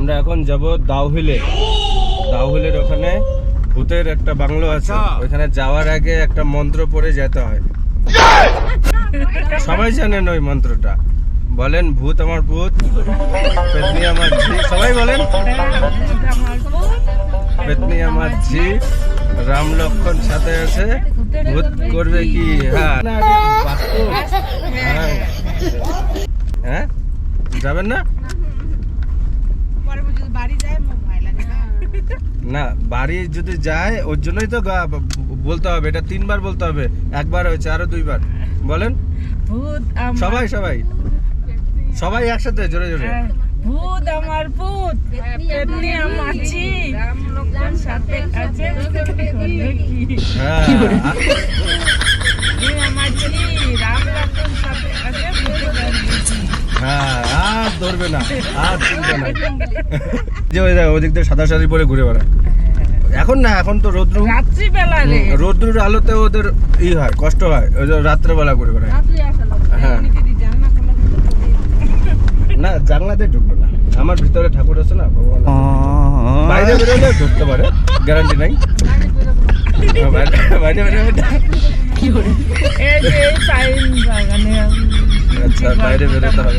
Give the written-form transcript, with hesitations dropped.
আমরা এখন যাব দাউহিলের ওখানে ভূতের একটা বাংলো আছে, ওইখানে যাওয়ার আগে একটা মন্ত্র পড়ে যেতে হয়। সবাই জানেন ওই মন্ত্রটা, বলেন ভূত আমার ভূত, পেতনি আমার ঝি, সবাই বলেন পেতনি আমার ঝি, রাম লক্ষণ সাথে আছে, ভূত করবে কি? হ্যাঁ হ্যাঁ, যাবেন না? না, বাড়ি যদি যায় ওর জন্যই তো বলতে হবে, এটা 3 বার বলতে হবে, একবার হয়েছে, আরো 2 বার বলেন। সবাই সবাই সবাই একসাথে জোরে জোরে, ভূত আমার ভূত, পেতনি আমার ঝি, রাম লক্ষণ সাথে আছে, হ্যাঁ আমার ঝি, রাম লক্ষণ সাথে আছে, হ্যাঁ, আর ধরবে না, আর চিন্তা নাই। যে ওদিক দিয়ে সাদা শাড়ি পরে ঘুরে বেড়ায়। এখন না, এখন তো রাত্রিবেলা রে, রোদ্রুর আলোতে ওদের হয়, কষ্ট হয়, ওই যে রাত্রেবেলা ঘুরে বেড়ায়। হ্যাঁ না, জানলাতে ঢুকবে না, আমার ভিতরে ঠাকুর আছে না, ভগবান বাইরে বেরোলে ঢুকতে পারে, গ্যারান্টি নাই। বাইরে বেরোলে এই যে পাইন বাগানে আচ্ছা, বাইরে বেরোতে হবে।